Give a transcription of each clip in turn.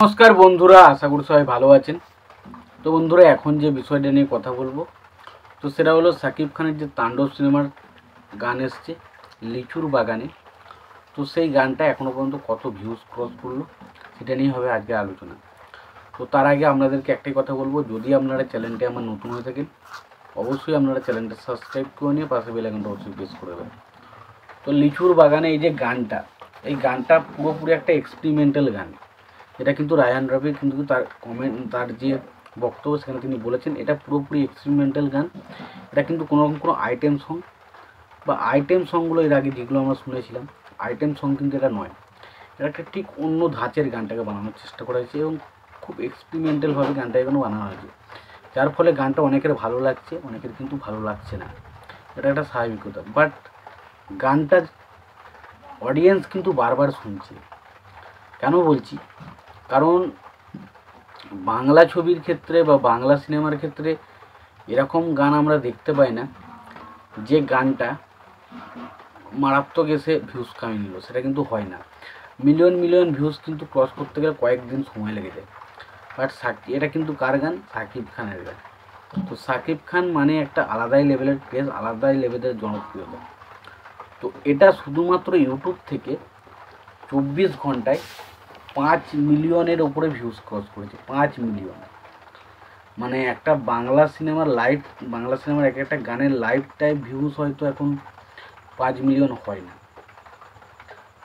নমস্কার বন্ধুরা, আশা করি সবাই ভালো আছেন। তো বন্ধুরা, এখন যে বিষয়টা নিয়ে কথা বলবো তো সেটা হলো সাকিব খানের যে তাণ্ডব সিনেমার গান এসছে লিচুর বাগানে। তো সেই গানটা এখনও পর্যন্ত কত ভিউজ ক্রস করলো সেটা নিয়ে হবে আজকে আলোচনা। তো তার আগে আপনাদেরকে একটাই কথা বলবো, যদি আপনারা চ্যানেলটি আমার নতুন হয়ে থাকেন অবশ্যই আপনারা চ্যানেলটা সাবস্ক্রাইব করে নিয়ে পাশে বেল আইকনটা অবশ্যই প্রেস করে দেবেন। তো লিচুর বাগানে এই যে গানটা, এই গানটা পুরোপুরি একটা এক্সপেরিমেন্টাল গান। এটা কিন্তু রায়ান রবি কিন্তু তার যে বক্তব্য সেখানে তিনি বলেছেন এটা পুরোপুরি এক্সপেরিমেন্টাল গান। এটা কিন্তু কোনো আইটেম সং বা আইটেম সংগুলো এর আগে যেগুলো আমরা শুনেছিলাম আইটেম সং কিন্তু এটা নয়। এটা একটা ঠিক অন্য ধাঁচের গানটাকে বানানোর চেষ্টা করা হয়েছে এবং খুব এক্সপেরিমেন্টালভাবে গানটা এখানে বানানো হয়েছে, যার ফলে গানটা অনেকের ভালো লাগছে, অনেকের কিন্তু ভালো লাগছে না। এটা একটা স্বাভাবিকতা, বাট গানটা অডিয়েন্স কিন্তু বারবার শুনছে। কেন বলছি? কারণ বাংলা ছবির ক্ষেত্রে বা বাংলা সিনেমার ক্ষেত্রে এরকম গান আমরা দেখতে পাই না যে গানটা মারাত্মক এসে ভিউজ কামিয়ে নিল, সেটা কিন্তু হয় না। মিলিয়ন মিলিয়ন ভিউজ কিন্তু ক্রস করতে গেলে কয়েকদিন সময় লেগে যায়। বাট এটা কিন্তু কার গান? সাকিব খানের গান। তো সাকিব খান মানে একটা আলাদাই লেভেলের ক্রেজ, আলাদাই লেভেলের জনপ্রিয়তা। তো এটা শুধুমাত্র ইউটিউব থেকে 24 ঘন্টায় 5 মিলিয়নের ওপরে ভিউজ ক্রস করেছে। 5 মিলিয়ন মানে একটা বাংলা সিনেমার এক একটা গানের লাইফ টাইম ভিউজ হয়তো এখন 5 মিলিয়ন হয় না।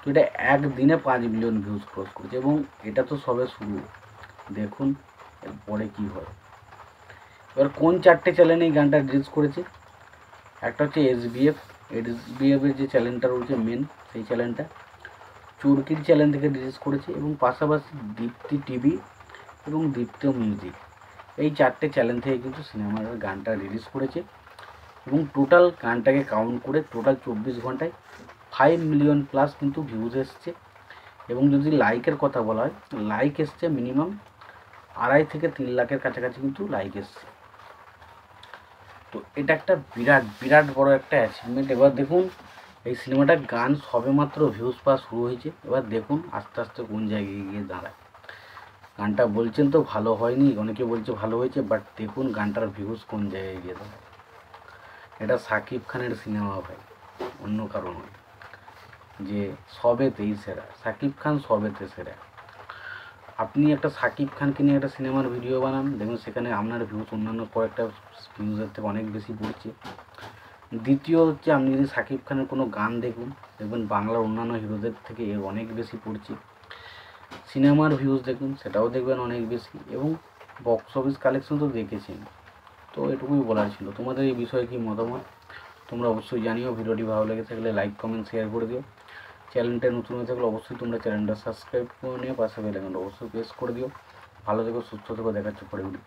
তো এটা একদিনে 5 মিলিয়ন ভিউজ ক্রস করেছে এবং এটা তো সবে শুরু, দেখুন এরপরে কি হয়। এবার কোন 4টে চ্যানেল এই গানটা রিলিজ করেছে? একটা হচ্ছে এসবিএফ এর যে চ্যানেলটা রয়েছে মেন, সেই চ্যানেলটা চুরকির চ্যানেল থেকে রিলিজ করেছে এবং পাশাপাশি দীপ্তি টিভি এবং দীপ্ত মিউজিক, এই 4টে চ্যানেল থেকে কিন্তু সিনেমার গানটা রিলিজ করেছে এবং টোটাল গানটাকে কাউন্ট করে টোটাল 24 ঘন্টায় 5 মিলিয়ন প্লাস কিন্তু ভিউজ এসছে। এবং যদি লাইকের কথা বলা হয়, লাইক এসছে মিনিমাম 2.5 থেকে 3 লাখের কাছাকাছি কিন্তু লাইক এসছে। তো এটা একটা বিরাট বিরাট বড় একটা অ্যাচিভমেন্ট। এবার দেখুন এই সিনেমাটার গান সবে মাত্র ভিউজ পাওয়া শুরু হয়েছে, এবার দেখুন আস্তে আস্তে কোন জায়গায় গিয়ে দাঁড়ায়। গানটা বলছেন তো ভালো হয়নি, অনেকে বলছে ভালো হয়েছে, বাট দেখুন গানটার ভিউজ কোন জায়গায় গিয়ে দাঁড়ায়। এটা সাকিব খানের সিনেমা ভাই, অন্য কারণ নয়। যে সবেতেই সেরা সাকিব খান, সবেতে সেরা। আপনি একটা সাকিব খানকে নিয়ে একটা সিনেমার ভিডিও বানান, দেখুন সেখানে আপনার ভিউজ অন্যান্য কয়েকটা ভিউজের থেকে অনেক বেশি পড়ছে। দ্বিতীয় হচ্ছে আপনি যদি সাকিব খানের কোনো গান দেখুন, দেখবেন বাংলার অন্যান্য হিরোদের থেকে এর অনেক বেশি পড়ছে। সিনেমার ভিউজ দেখুন, সেটাও দেখবেন অনেক বেশি। এবং বক্স অফিস কালেকশন তো দেখেছেন। তো এটুকুই বলার ছিল। তোমাদের এই বিষয়ে কি মতামত তোমরা অবশ্যই জানিও। ভিডিওটি ভালো লেগে থাকলে লাইক কমেন্ট শেয়ার করে দিও। চ্যানেলটা নতুন হয়ে থাকলে অবশ্যই তোমরা চ্যানেলটা সাবস্ক্রাইব করে নিয়ে পাশে বেল আইকনটা অবশ্যই প্রেস করে দিও। ভালো থেকো, সুস্থ থেকো, দেখাচ্ছ পরে ভিডিও।